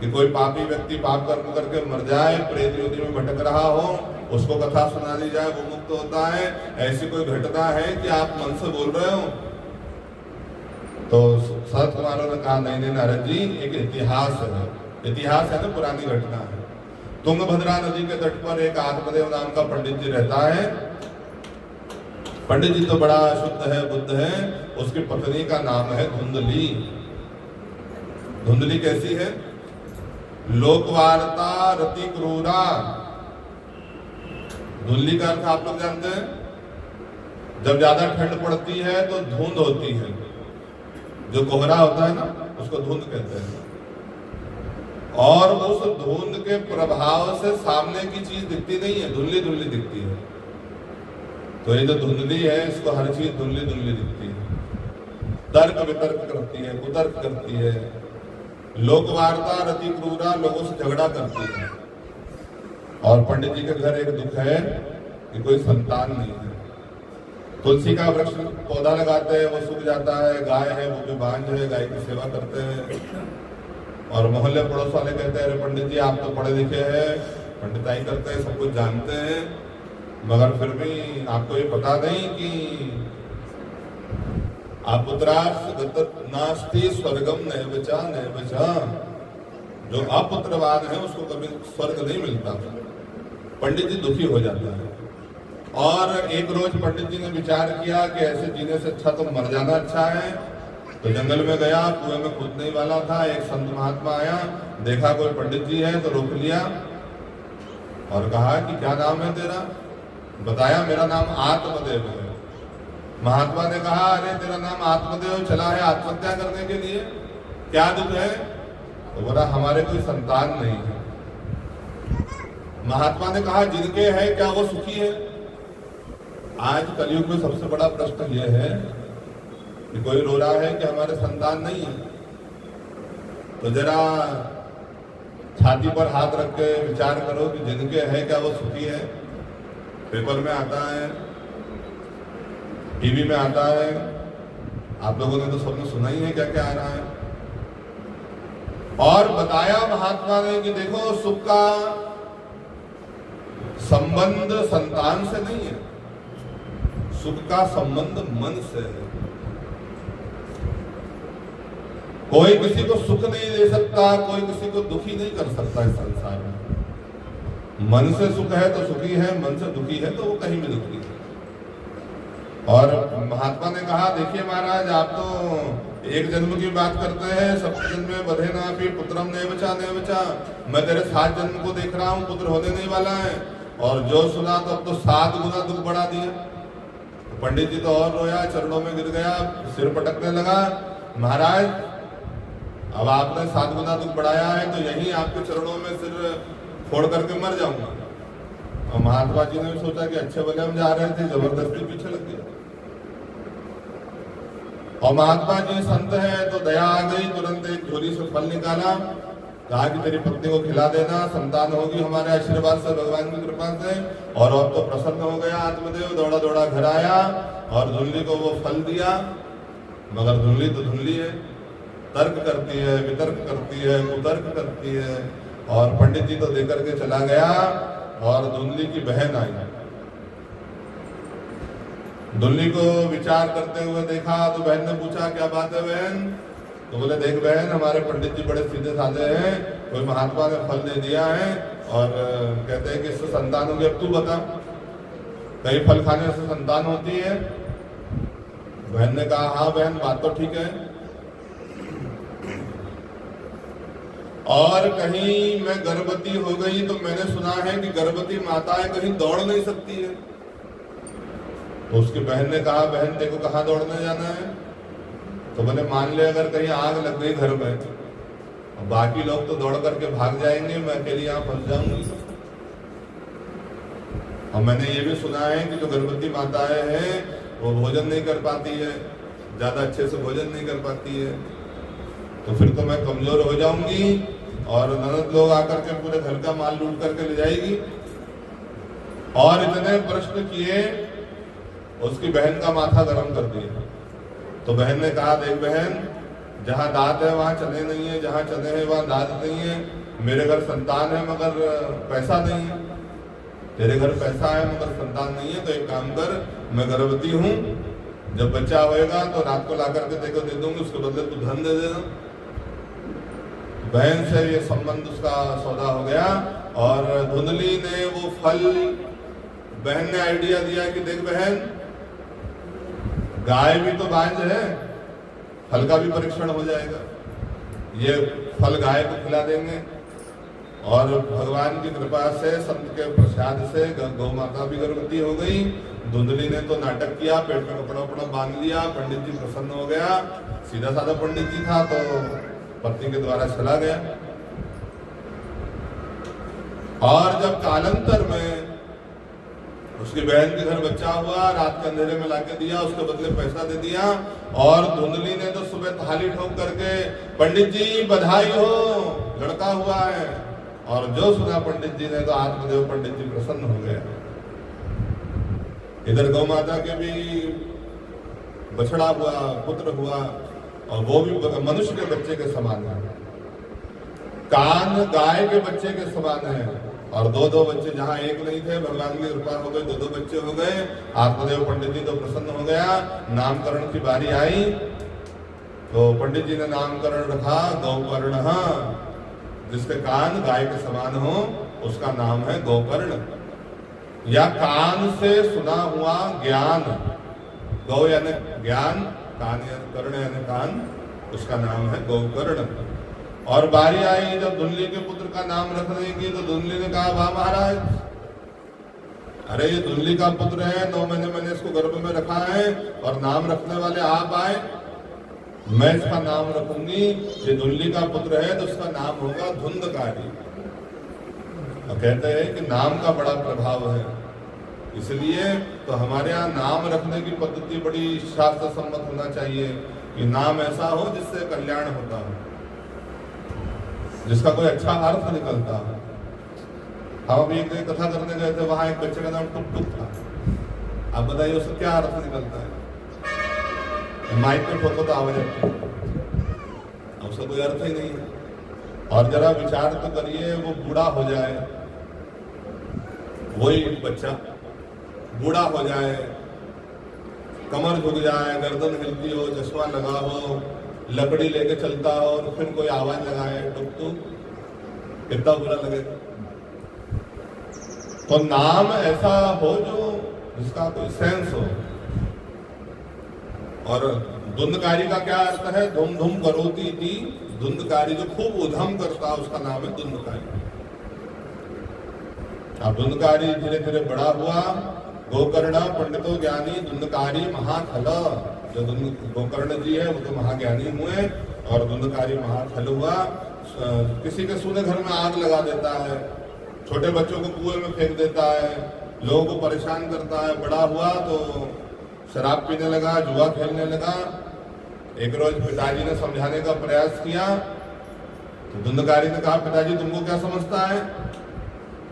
कि कोई पापी व्यक्ति पाप कर्म करके मर जाए, प्रेत योनि में भटक रहा हो, उसको कथा सुना दी जाए, वो मुक्त होता है। ऐसी कोई घटना है कि आप मन से बोल रहे हो? तो सत कुमारों ने कहा नहीं नहीं नारद जी, एक इतिहास है, इतिहास है ना, पुरानी घटना है। तुंगभद्रा नदी के तट पर एक आत्मदेव नाम का पंडित जी रहता है। पंडित जी तो बड़ा शुद्ध है, बुद्ध है। उसकी पत्नी का नाम है धुंधली। धुंधली कैसी है? लोकवार्ता रति क्रूरा। धुंधली का अर्थ आप लोग जानते हैं? जब ज्यादा ठंड पड़ती है तो धुंध होती है, जो कोहरा होता है ना, उसको धुंध कहते हैं। और उस धुंध के प्रभाव से सामने की चीज दिखती नहीं है, धुंधली धुंधली दिखती है। तो ये जो धुंधली है, इसको हर चीज धुंधली धुंधली दिखती है। तर्क वितर्क करती है, कुतर्क करती है, लोकवार्ता रति क्रूरा, लोगों से झगड़ा करती है। और पंडित जी के घर एक दुख है कि कोई संतान नहीं है। तुलसी का वृक्ष पौधा लगाते हैं, वो सूख जाता है। गाय है, वो भी बांझ है, गाय की सेवा करते हैं। और मोहल्ले पड़ोस वाले कहते हैं अरे पंडित जी आप तो पढ़े लिखे हैं, पंडिताई करते हैं, सब कुछ जानते हैं, मगर फिर भी आपको ये पता नहीं कि अपुत्रार्थ नास्ति स्वर्गम नैवचा नैवचा। जो अपुत्रवान है उसको कभी स्वर्ग नहीं मिलता। पंडित जी दुखी हो जाता है। और एक रोज पंडित जी ने विचार किया कि ऐसे जीने से अच्छा तो मर जाना अच्छा है। तो जंगल में गया, कुएं में कूदने ही वाला था। एक संत महात्मा आया, देखा कोई पंडित जी है तो रोक लिया और कहा कि क्या नाम है तेरा? बताया मेरा नाम आत्मदेव है। महात्मा ने कहा अरे तेरा नाम आत्मदेव चला है आत्महत्या करने के लिए, क्या दुख है? तो बोला हमारे कोई संतान नहीं है। महात्मा ने कहा जिनके है क्या वो सुखी है? आज कलयुग में सबसे बड़ा प्रश्न यह है कि कोई रो रहा है कि हमारे संतान नहीं है। तो जरा छाती पर हाथ रख के विचार करो कि जिनके है क्या वो सुखी है? पेपर में आता है, टीवी में आता है, आप लोगों ने तो सबने सुना ही है क्या क्या आ रहा है। और बताया महात्मा ने कि देखो सुख का संबंध संतान से नहीं है, सुख का संबंध मन से है। कोई किसी को सुख नहीं दे सकता, कोई किसी को दुखी नहीं कर सकता इस संसार में। मन से सुख है तो सुखी है, मन से दुखी है तो वो कहीं भी दुखी है। और महात्मा ने कहा देखिए महाराज आप तो एक जन्म की बात करते हैं, सप्त जन्म बधे ना भी पुत्रम नैवचा नैवचा। मैं तेरे 7 जन्म को देख रहा हूँ, पुत्र होने नहीं वाला है। और जो सुना तो अब तो 7 गुना दुख बढ़ा दिया। तो पंडित जी तो और रोया, चरणों में गिर गया, सिर पटकने लगा। महाराज अब आपने 7 गुना दुख बढ़ाया है तो यही आपके चरणों में सिर फोड़ करके मर जाऊंगा। और महात्मा जी ने भी सोचा कि अच्छे भले हम जा रहे थे, जबरदस्ती पीछे लग गया। और महात्मा जी संत है तो दया आ गई, तुरंत एक झोली से फल निकाला, कहा कि तेरी पत्नी को खिला देना, संतान होगी हमारे आशीर्वाद से, भगवान की कृपा से। और अब तो प्रसन्न हो गया आत्मदेव, दौड़ा दौड़ा घर आया और धुंधली को वो फल दिया। मगर धुंधली तो धुंधली है, तर्क करती है, वितर्क करती है, कुतर्क करती है। और पंडित जी तो देकर के चला गया और धुंधली की बहन आई। धुंधली को विचार करते हुए देखा तो बहन ने पूछा क्या बात है बहन? तो बोले देख बहन हमारे पंडित जी बड़े सीधे साधे हैं, कोई महात्मा ने फल दे दिया है और कहते हैं कि इससे संतान होगी। अब तू बता कहीं फल खाने से संतान होती है? बहन ने कहा हाँ बहन बात तो ठीक है। और कहीं मैं गर्भवती हो गई तो मैंने सुना है कि गर्भवती माताएं कहीं दौड़ नहीं सकती है। तो उसकी बहन ने कहा बहन देखो कहाँ दौड़ने जाना है? तो बोले मान ले अगर कहीं आग लग गई घर में, बाकी लोग तो दौड़ करके भाग जाएंगे, मैं अकेली यहाँ फंस जाऊंगी। और मैंने ये भी सुना है कि जो गर्भवती माताएं हैं वो भोजन नहीं कर पाती है, ज्यादा अच्छे से भोजन नहीं कर पाती है। तो फिर तो मैं कमजोर हो जाऊंगी और ननद लोग आकर के पूरे घर का माल लूट करके ले जाएगी। और इतने प्रश्न किए, उसकी बहन का माथा गर्म कर दिया। तो बहन ने कहा देख बहन जहाँ दांत है वहाँ चने नहीं है, जहाँ चने हैं वहाँ दांत नहीं है। मेरे घर संतान है मगर पैसा नहीं है, तेरे घर पैसा है मगर संतान नहीं है, तो एक काम कर, मैं गर्भवती हूँ, जब बच्चा होएगा तो रात को ला करके देखो दे दूंगी, उसके बदले तू धन दे देना। बहन से ये संबंध उसका सौदा हो गया। और धुंधली ने वो फल, बहन ने आइडिया दिया कि देख बहन, गाय भी तो बांझ है, फल का भी परीक्षण हो जाएगा, ये फल गाय को खिला देंगे। और भगवान की कृपा से, संत के प्रसाद से गौ माता भी गर्भवती हो गई। धुंधली ने तो नाटक किया, पेट में कपड़ा वपड़ा बांध लिया, पंडित जी प्रसन्न हो गया। सीधा साधा पंडित जी था तो पत्नी के द्वारा चला गया। और जब कालांतर में उसकी बहन के घर बच्चा हुआ, रात के अंधेरे में लाके दिया, उसके बदले पैसा दे दिया। और धुंधली ने तो सुबह थाली ठोक करके, पंडित जी बधाई हो, लड़का हुआ है। और जो सुना पंडित जी ने तो आत्मदेव पंडित जी प्रसन्न हो गए। इधर गौ माता के भी बछड़ा हुआ, पुत्र हुआ, और वो भी मनुष्य के बच्चे के समान है। कान गाय के बच्चे के समान है। और दो बच्चे, जहाँ एक नहीं थे, भगवान की कृपा हो गई, दो बच्चे हो गए। आत्मदेव पंडित जी तो प्रसन्न हो गया। नामकरण की बारी आई तो पंडित जी ने नामकरण रखा गौकर्ण, जिसके कान गाय के समान हो उसका नाम है गौकर्ण, या कान से सुना हुआ ज्ञान। गौ यानी ज्ञान, कान यानी कर्ण यानी कान, उसका नाम है गौकर्ण। और बारी आई जब धुंधली के पुत्र का नाम रखने की, तो धुंधली ने कहा, वाह महाराज, अरे ये धुंधली का पुत्र है, 9 महीने मैंने इसको गर्भ में रखा है, और नाम रखने वाले आप आए, मैं इसका नाम रखूंगी। ये धुंधली का पुत्र है तो उसका नाम होगा धुंधकारी। और कहते हैं कि नाम का बड़ा प्रभाव है, इसलिए तो हमारे यहाँ नाम रखने की पद्धति बड़ी शास्त्र सम्मत होना चाहिए कि नाम ऐसा हो जिससे कल्याण होता हो, जिसका कोई अच्छा अर्थ निकलता हो। हम अभी एक कथा करने गए थे, वहां एक बच्चे का नाम टुक टुक था। आप बताइए उसका क्या अर्थ निकलता है? माइक पे ठोको तो आवाज आती है, उसका कोई अर्थ ही नहीं है। और जरा विचार तो करिए, वो बूढ़ा हो जाए, वही बच्चा बूढ़ा हो जाए, कमर झुक जाए, गर्दन हिलती हो, चश्मा लगा हो, लकड़ी लेके चलता हो, और फिर कोई आवाज लगाए टुक टुक, कितना बुरा लगेगा। तो नाम ऐसा हो जो जिसका कोई सेंस हो। और धुंधकारी का क्या अर्थ है? धुम धुम करोती थी, धुंधकारी जो खूब उधम करता, उसका नाम है धुंधकारी। अब धुंधकारी धीरे धीरे बड़ा हुआ। गोकर्ण पंडितो ज्ञानी धुंधकारी महाखल। जो गोकर्ण जी है वो तो महाज्ञानी हुए, और धुंधकारी महाखल हुआ। किसी के सूने घर में आग लगा देता है, छोटे बच्चों को कुएं में फेंक देता है, लोगों को परेशान करता है। बड़ा हुआ तो शराब पीने लगा, जुआ खेलने लगा। एक रोज पिताजी ने समझाने का प्रयास किया तो धुंधकारी ने कहा, पिताजी तुमको क्या समझता है?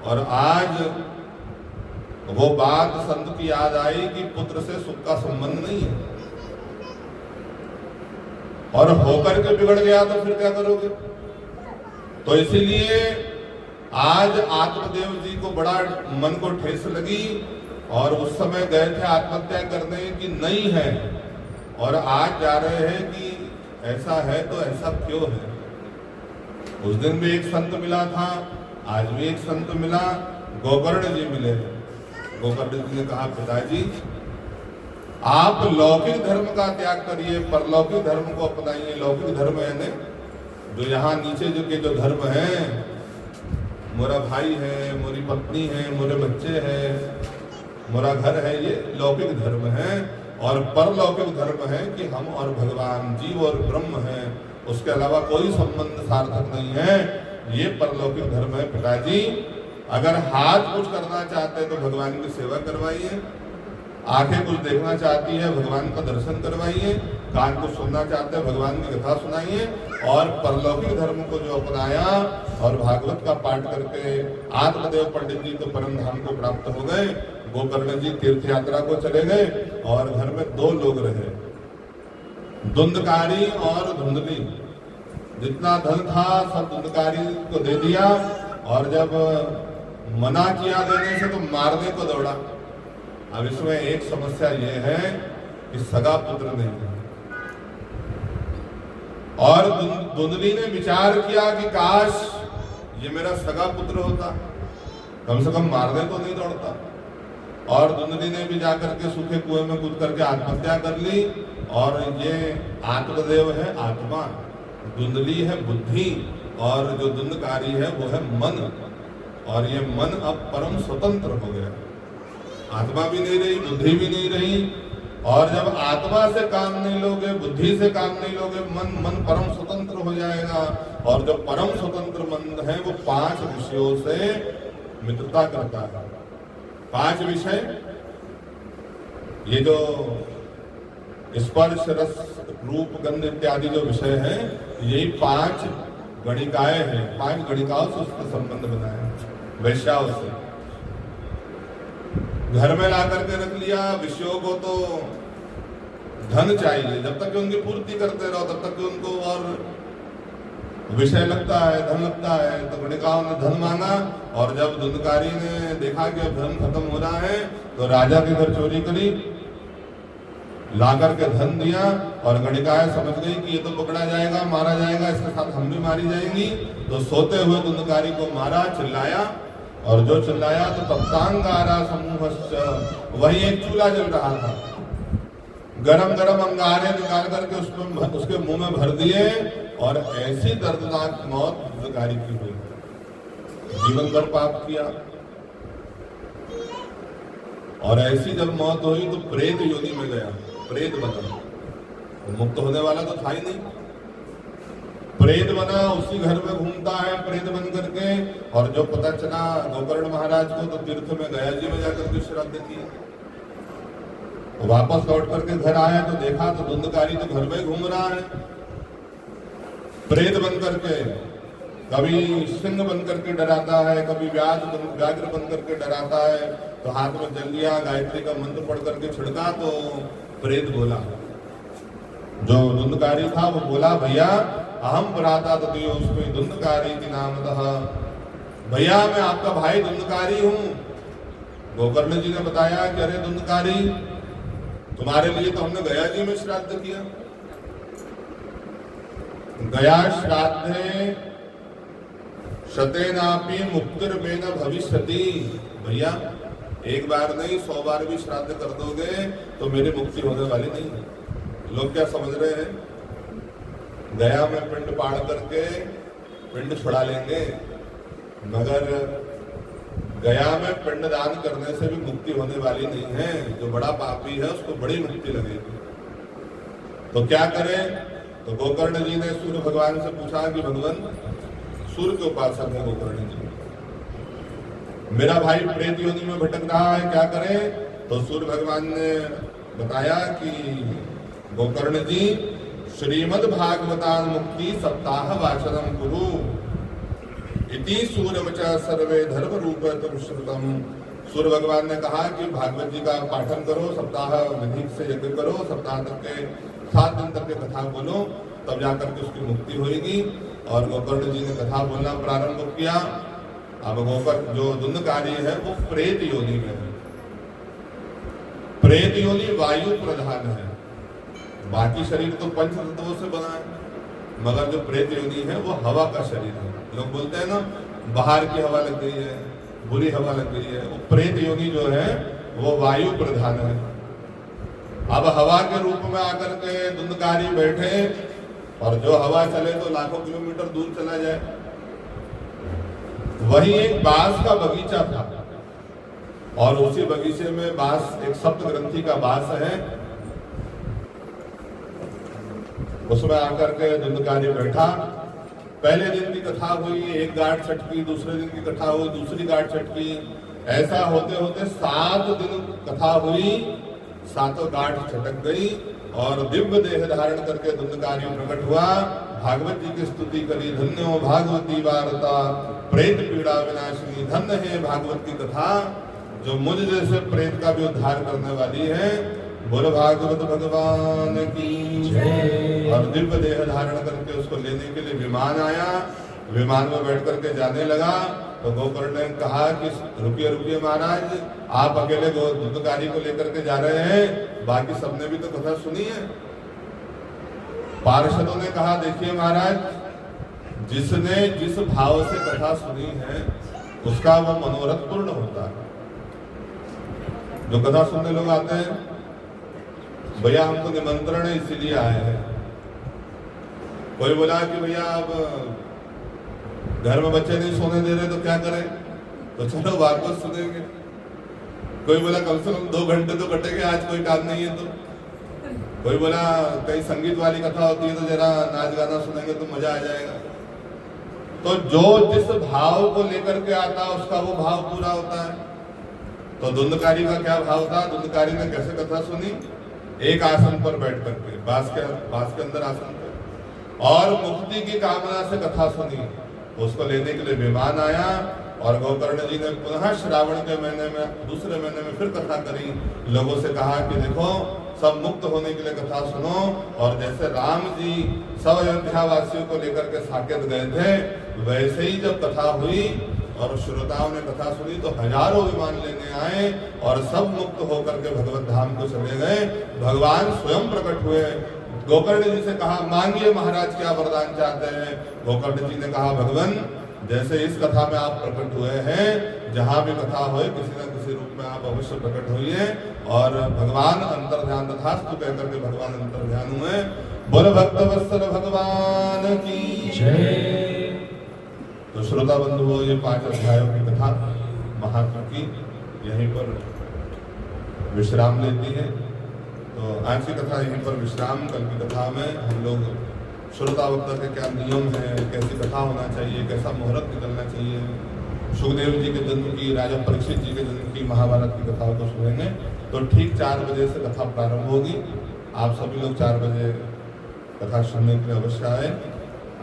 और आज वो बात संत की याद आई कि पुत्र से सुख का संबंध नहीं है, और होकर के बिगड़ गया तो फिर क्या करोगे? तो इसीलिए आज आत्मदेव जी को बड़ा मन को ठेस लगी, और उस समय गए थे आत्महत्या करने की नहीं है, और आज जा रहे हैं कि ऐसा है तो ऐसा क्यों है। उस दिन भी एक संत मिला था, आज भी एक संत मिला, गोकर्ण जी मिले। गोकर्ण जी ने कहा, पिताजी आप लौकिक धर्म का त्याग करिए, परलौकिक धर्म को अपनाइए। लौकिक धर्म है जो यहाँ नीचे जो धर्म है, मेरा भाई है, मेरी पत्नी है, मेरे बच्चे हैं, मेरा घर है, ये लौकिक धर्म है। और परलौकिक धर्म है कि हम और भगवान, जीव और ब्रह्म है, उसके अलावा कोई संबंध सार्थक नहीं है। ये परलौकिक धर्म है। पिताजी अगर हाथ कुछ करना चाहते हैं तो भगवान की सेवा करवाइए, आंखें कुछ देखना चाहती है भगवान का दर्शन करवाइए, कान को सुनना चाहते हैं भगवान की कथा सुनाइए। और परलौकिक धर्म को जो अपनाया और भागवत का पाठ करके आत्मदेव पंडित जी तो परम धाम को प्राप्त हो गए। गोकर्ण जी तीर्थ यात्रा को चले गए और घर में 2 लोग रहे, धुंधकारी और धुंधली, जितना धन था सब धुंधकारी को दे दिया, और जब मना किया देने से तो मारने को दौड़ा। अब इसमें एक समस्या यह है कि सगा पुत्र नहीं है, और धुंधली ने विचार किया कि काश ये मेरा सगा पुत्र होता, कम से कम मारने तो नहीं दौड़ता। और धुंधली ने भी जाकर के सूखे कुएं में कूद करके आत्महत्या कर ली। और ये आत्मदेव है आत्मा, धुंधली है बुद्धि, और जो धुंधकारी है वो है मन। और ये मन अब परम स्वतंत्र हो गया, आत्मा भी नहीं रही, बुद्धि भी नहीं रही। और जब आत्मा से काम नहीं लोगे, बुद्धि से काम नहीं लोगे, मन परम स्वतंत्र हो जाएगा। और जो परम स्वतंत्र मन है वो 5 विषयों से मित्रता करता है। 5 विषय, ये जो स्पर्श रस रूप गंध इत्यादि जो विषय हैं, यही 5 गणिकाएं हैं। 5 गणिकाओं से उसका संबंध बना है, वैश्याओं से। घर में ला करके रख लिया विषयों को, तो धन चाहिए, जब तक कि उनकी पूर्ति करते रहो तब तक कि उनको और विषय लगता है, धन लगता है। तो गणिकाओं ने धन मांगा, और जब धुंधकारी ने देखा कि अब धन खत्म हो रहा है तो राजा के घर चोरी करी, ला करके धन दिया। और गणिकाएं समझ गई कि ये तो पकड़ा जाएगा, मारा जाएगा, इसके साथ हम भी मारी जाएंगी। तो सोते हुए धुंधकारी को मारा, चिल्लाया, और जो चिल्लाया तो तप्तांगारा समूहश्च, वही एक चूल्हा जल रहा था, गरम गरम अंगारे निकाल करके उसके मुंह में भर दिए, और ऐसी दर्दनाक मौत धुंधकारी की हुई। जीवन भर पाप किया, और ऐसी जब मौत हुई तो प्रेत योनि में गया, प्रेत बना। मुक्त होने वाला तो था ही नहीं, प्रेत बना, उसी घर में घूमता है प्रेत बन करके। और जो पता चला गोकर्ण महाराज को, तो तीर्थ में गया जी में जाकर के श्राद्ध किया। वापस लौट करके घर आया तो देखा तो धुंधकारी तो घर में घूम रहा है प्रेत बन करके। कभी सिंह बन करके डराता है, कभी व्याघ्र बन करके डराता है। तो हाथ में जल लिया, गायत्री का मंत्र पढ़ करके छिड़का, तो प्रेत बोला, जो धुंधकारी था वो बोला, भैया अहम भ्राता तदयोस्मि धुंधकारी की नामतः, भैया मैं आपका भाई धुंधकारी हूँ। गोकर्ण जी ने बताया कि अरे धुंधकारी, तुम्हारे लिए तो हमने गया जी में श्राद्ध किया। गया श्राद्धे शतेनापि मुक्तिर्मेन भविष्यति, भैया एक बार नहीं 100 बार भी श्राद्ध कर दोगे तो मेरी मुक्ति होने वाली नहीं है। लोग क्या समझ रहे हैं, गया में पिंड पाड़ करके पिंड छुड़ा लेंगे, मगर गया में पिंड दान करने से भी मुक्ति होने वाली नहीं है। जो बड़ा पापी है उसको बड़ी मुक्ति लगेगी। तो क्या करें? तो गोकर्ण जी ने सूर्य भगवान से पूछा कि भगवान, सूर्य के उपासक है गोकर्ण जी, मेरा भाई प्रेत योनि में भटक रहा है, क्या करें? तो सूर्य भगवान ने बताया कि गोकर्ण जी, श्रीमद् भागवतान मुक्ति सप्ताह वाचनम कुरु इति सूर्यवच सर्वे धर्म रूपम श्रुतम। सूर्य भगवान ने कहा कि भागवत जी का पाठन करो, सप्ताह विधि से यज्ञ करो, सप्ताह तक के 7 दिन तक के कथा बोलो, तब जाकर के उसकी मुक्ति होगी। और गोकर्ण जी ने कथा बोलना प्रारंभ किया। अब गोकर्ण जो धुंधकारी है वो प्रेत योनि में है। प्रेत योनि वायु प्रधान है, बाकी शरीर तो पंच तत्वों से बना है, मगर जो प्रेत योनि है वो हवा का शरीर है। लोग बोलते हैं ना, बाहर की हवा लग गई है, बुरी हवा लग गई है। वो प्रेत योनि जो है वो वायु प्रधान है। अब हवा के रूप में आकर के धुंधकारी बैठे, और जो हवा चले तो लाखों किलोमीटर दूर चला जाए। वही एक बांस का बगीचा था, और उसी बगीचे में बांस, एक सप्त ग्रंथि का बांस है, उसमें आकर के धुंधकारी बैठा। पहले दिन की कथा हुई, एक गांठ छटकी, दूसरे दिन की कथा हुई, दूसरी गांठ छटकी, ऐसा होते होते 7 दिन कथा हुई, 7 गांठ छटक गई, और दिव्य देह धारण करके धुंधकारी प्रकट हुआ। भागवत जी की स्तुति करी, धन्यो भागवती वार्ता प्रेत पीड़ा विनाशिनी, धन्य है भागवत की कथा जो मुझ जैसे प्रेत का भी उद्धार करने वाली है। बोलो भागवत भगवान की जय। और दिव्य देह धारण करके उसको लेने के लिए विमान आया। विमान में बैठ करके जाने लगा तो गोकर्ण ने कहा कि रुकिए रुकिए महाराज, आप अकेले दुंदकारी को लेकर के जा रहे हैं, बाकी सबने भी तो कथा सुनी है। पार्षदों ने कहा देखिए महाराज, जिसने जिस भाव से कथा सुनी है उसका वो मनोरथ पूर्ण होता है। जो कथा सुनने लोग आते हैं, भैया हमको निमंत्रण है इसीलिए आए हैं। कोई बोला कि भैया अब घर में बच्चे नहीं सोने दे रहे तो क्या करें, तो चलो भागवत सुनेंगे। कोई बोला कम से कम 2 घंटे तो कटेंगे, आज कोई काम नहीं है तो। कोई बोला कहीं संगीत वाली कथा होती है तो जरा नाच गाना सुनेंगे तो मजा आ जाएगा। तो जो जिस भाव को लेकर के आता उसका वो भाव पूरा होता है। तो धुंधकारी का क्या भाव था? धुंधकारी ने कैसे कथा सुनी? एक आसन पर बैठ करके, बांस के अंदर आसन पर, और मुक्ति की कामना से कथा सुनी। उसको लेने के लिए विमान आया और गोकर्ण जी ने पुनः श्रावण के महीने में, दूसरे महीने में फिर कथा करी। लोगों से कहा कि देखो सब मुक्त होने के लिए कथा सुनो। और जैसे राम जी सब अयोध्या वासियों को लेकर के साकेत गए थे, वैसे ही जब कथा हुई और श्रोताओं ने कथा सुनी तो हजारों विमान लेने आए और सब मुक्त होकर के भगवत धाम को चले गए। भगवान स्वयं प्रकट हुए। गोकर्ण जी से कहा मांगिए महाराज क्या वरदान चाहते हैं। गोकर्ण जी ने कहा भगवान, जैसे इस कथा में आप प्रकट हुए हैं, जहां भी कथा हो किसी न किसी रूप में आप अवश्य प्रकट होइए। और भगवान अंतर्ध्यान तथास्तु कहकर के भगवान अंतर्ध्यान हुए। बोल भक्त वत्सल भगवान की जय। तो श्रोता बंधुओं, ये 5 अध्यायों की कथा महात्मा की यहीं पर विश्राम लेती है। तो आज की कथा यहीं पर विश्राम। कल की कथा में हम लोग श्रोता वक्ता के क्या नियम है, कैसी कथा होना चाहिए, कैसा मुहूर्त निकलना चाहिए, सुखदेव जी के जन्म की, राजा परीक्षित जी के जन्म की, महाभारत की कथाओं को सुनेंगे। तो ठीक 4 बजे से कथा प्रारंभ होगी। आप सभी लोग 4 बजे कथा सुनने के लिए अवश्य आए।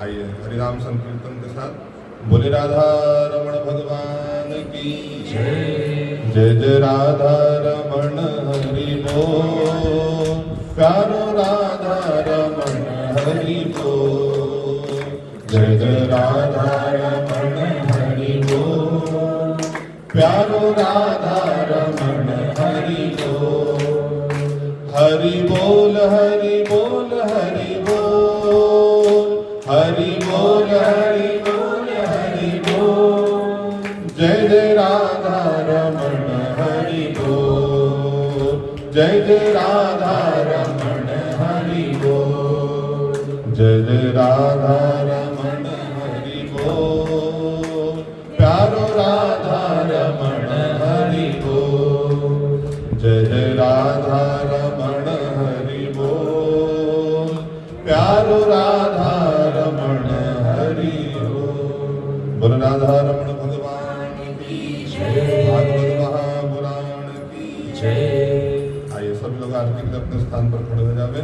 आइए हरिनाम संकीर्तन के साथ बोले राधा रमण भगवान की जय। जय जय राधा रमण हरि बोल, प्यारो राधा रमण हरि बोल। जय जय राधा रमण हरि बोल, प्यारो राधा रमण हरि बोल। हरि बोल हरि बोल हरि बोल, हरि बोल हरि बोल हरि बोल। जय जय राधा रमण हरि बोल, जय जय राधा रमण हरि बोल। जय जय राधा रमण हरि बोल, प्यारो राधा रमण हरि बोल। जय जय राधा रमण हरि बोल, प्यारो राधा रमण हरि बोल। बोल राधा रमण भगवान की जय। भागवत महापुराण की जय। आइए सब लोग आरती के अपने स्थान पर खड़े हो जावे।